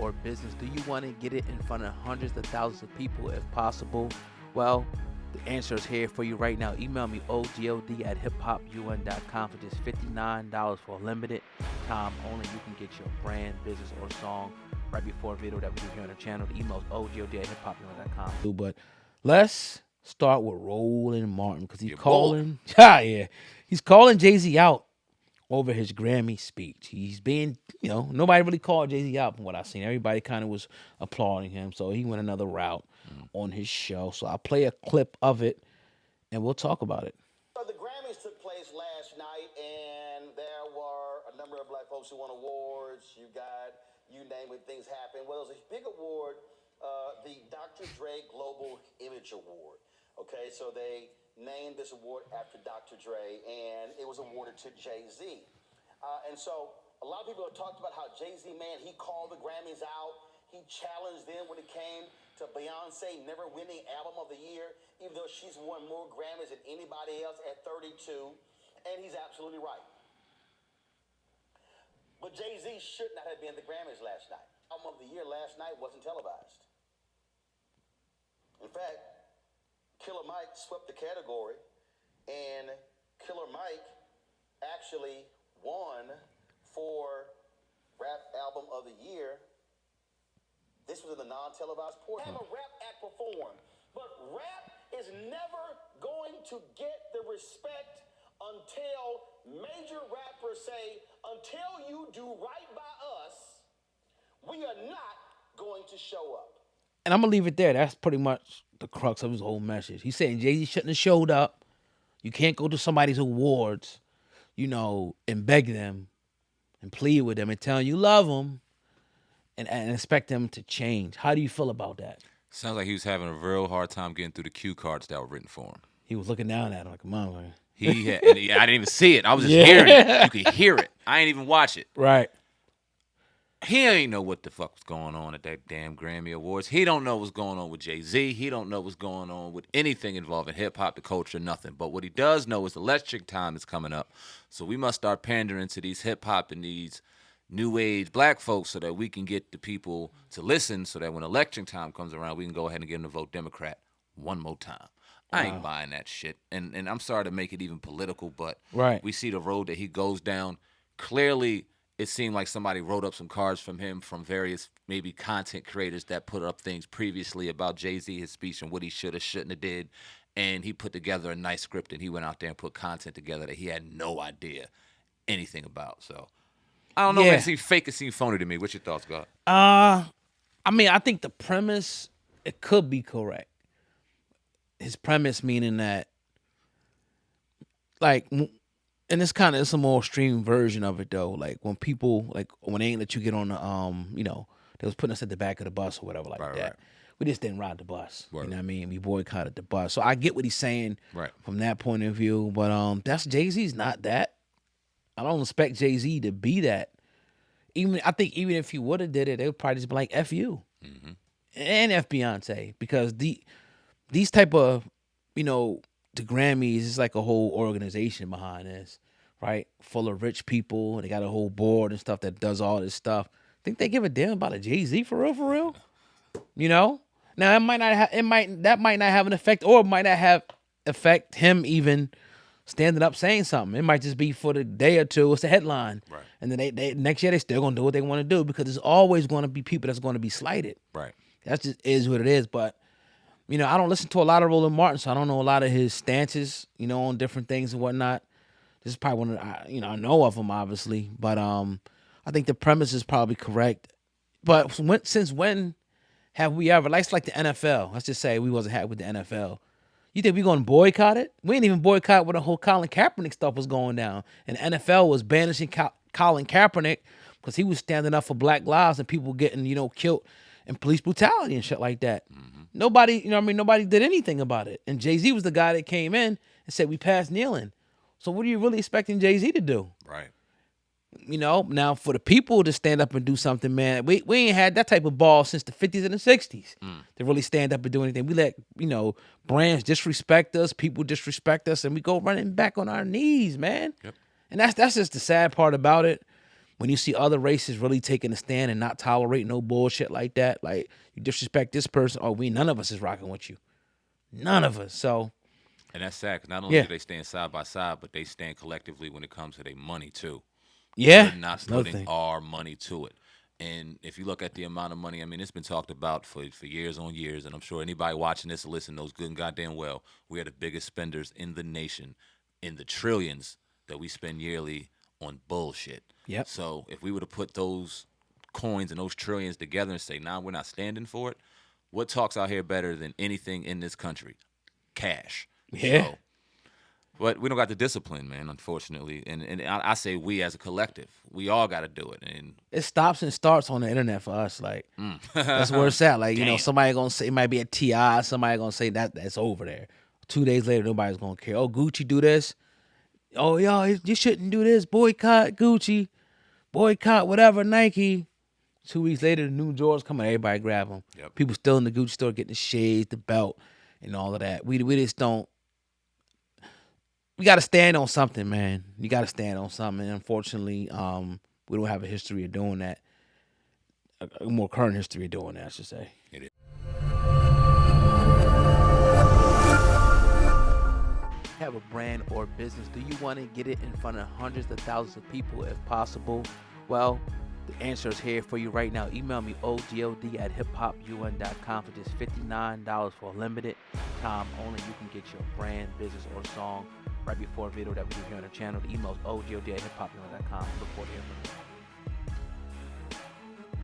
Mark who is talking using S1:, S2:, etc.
S1: or business? Do you want to get it in front of hundreds of thousands of people if possible? Well, the answer is here for you right now. Email me ogod@hiphopun.com for just $59 for a limited time only. You can get your brand, business, or song right before a video that we do here on the channel. The email is ogod@hiphopun.com. But let's start with Roland Martin because he's calling. Yeah, he's calling Jay-Z out over his Grammy speech. He's being, nobody really called Jay-Z out from what I've seen. Everybody kind of was applauding him, so he went another route on his show. So I'll play a clip of it, and we'll talk about it.
S2: The Grammys took place last night, and there were a number of black folks who won awards. You name it, things happen. Well, there was a big award, the Dr. Dre Global Image Award. Okay, so they named this award after Dr. Dre, and it was awarded to Jay-Z. And so a lot of people have talked about how Jay-Z, man, he called the Grammys out. He challenged them when it came to Beyonce never winning Album of the Year, even though she's won more Grammys than anybody else at 32. And he's absolutely right. But Jay-Z should not have been at the Grammys last night. Album of the Year last night wasn't televised. In fact, Killer Mike swept the category, and Killer Mike actually won for Rap Album of the Year. This was in the non-televised portion. Have a rap act perform, but rap is never going to get the respect until major rappers say, until you do right by us, we are not going to show up.
S1: And I'm going to leave it there. That's pretty much the crux of his whole message. He's saying Jay-Z shouldn't have showed up. You can't go to somebody's awards, and beg them and plead with them and tell them you love them and expect them to change. How do you feel about that?
S3: Sounds like he was having a real hard time getting through the cue cards that were written for him.
S1: He was looking down at him like, come on, man.
S3: I didn't even see it. I was just hearing it. You could hear it. I ain't even watch it.
S1: Right.
S3: He ain't know what the fuck was going on at that damn Grammy Awards. He don't know what's going on with Jay-Z. He don't know what's going on with anything involving hip-hop, the culture, nothing. But what he does know is election time is coming up. So we must start pandering to these hip-hop and these new age black folks so that we can get the people to listen so that when election time comes around, we can go ahead and get them to vote Democrat one more time. I ain't buying that shit. And I'm sorry to make it even political, but we see the road that he goes down. Clearly, it seemed like somebody wrote up some cards from him from various maybe content creators that put up things previously about Jay-Z, his speech, and what he should have, shouldn't have did. And he put together a nice script, and he went out there and put content together that he had no idea anything about. So I don't know if it seemed fake, it seemed phony to me. What's your thoughts, God?
S1: I think the premise, it could be correct. His premise meaning that, and it's a more extreme version of it though. Like when people, when they ain't let you get on the, they was putting us at the back of the bus or whatever that. Right. We just didn't ride the bus. Right. You know what I mean? We boycotted the bus. So I get what he's saying from that point of view. But that's Jay-Z's not that. I don't expect Jay-Z to be that. I think even if he would have did it, they would probably just be like, F you. Mm-hmm. And F Beyonce. Because these type of, the Grammys is like a whole organization behind this, right? Full of rich people, and they got a whole board and stuff that does all this stuff. Think they give a damn about a Jay-Z for real? Now that might not have an effect, or it might not have affect him even standing up saying something. It might just be for the day or two. It's a headline, right? And then they next year they still gonna do what they want to do because there's always going to be people that's going to be slighted, right? That just is what it is, but. I don't listen to a lot of Roland Martin, so I don't know a lot of his stances, on different things and whatnot. This is probably one of I know of them, obviously, but I think the premise is probably correct. But since when have we ever, like the NFL, let's just say we wasn't happy with the NFL. You think we going to boycott it? We ain't even boycott when the whole Colin Kaepernick stuff was going down. And the NFL was banishing Colin Kaepernick because he was standing up for black lives and people getting, killed and police brutality and shit like that. Mm-hmm. Nobody, nobody did anything about it. And Jay-Z was the guy that came in and said, we passed kneeling. So what are you really expecting Jay-Z to do? Right. Now for the people to stand up and do something, man, we ain't had that type of ball since the 50s and the 60s to really stand up and do anything. We let, brands disrespect us, people disrespect us, and we go running back on our knees, man. Yep. And that's just the sad part about it. when you see other races really taking a stand and not tolerate no bullshit like that, like you disrespect this person, none of us is rocking with you. None of us. So.
S3: And that's sad, because not only do they stand side by side, but they stand collectively when it comes to their money, too.
S1: Yeah.
S3: We're not putting our money to it. And if you look at the amount of money, I mean, it's been talked about for years on years, and I'm sure anybody watching this or listening knows good and goddamn well, we are the biggest spenders in the nation, in the trillions that we spend yearly on bullshit.
S1: Yep.
S3: So if we were to put those coins and those trillions together and say, nah, we're not standing for it, what talks out here better than anything in this country? Cash.
S1: Yeah.
S3: So, but we don't got the discipline, man, unfortunately. And I say we as a collective. We all got to do it. And
S1: it stops and starts on the internet for us. Like, that's where it's at. Like, somebody going to say, it might be a TI. Somebody going to say that's over there. 2 days later, nobody's going to care. Oh, Gucci do this. Oh, y'all, you shouldn't do this. Boycott Gucci. Boycott whatever, Nike. 2 weeks later, the new Jordans coming. Everybody grab them.
S3: Yep.
S1: People still in the Gucci store getting the shades, the belt, and all of that. We just don't. We got to stand on something, man. You got to stand on something. And unfortunately, we don't have a history of doing that. A more current history of doing that, I should say.
S3: It is.
S1: Have a brand or business. Do you want to get it in front of hundreds of thousands of people if possible? Well, the answer is here for you right now. Email me ogod@hiphopun.com for just $59 for a limited time only. You can get your brand, business, or song right before a video that we do here on the channel. The email is ogod@hiphopun.com. Look forward to hearing from you.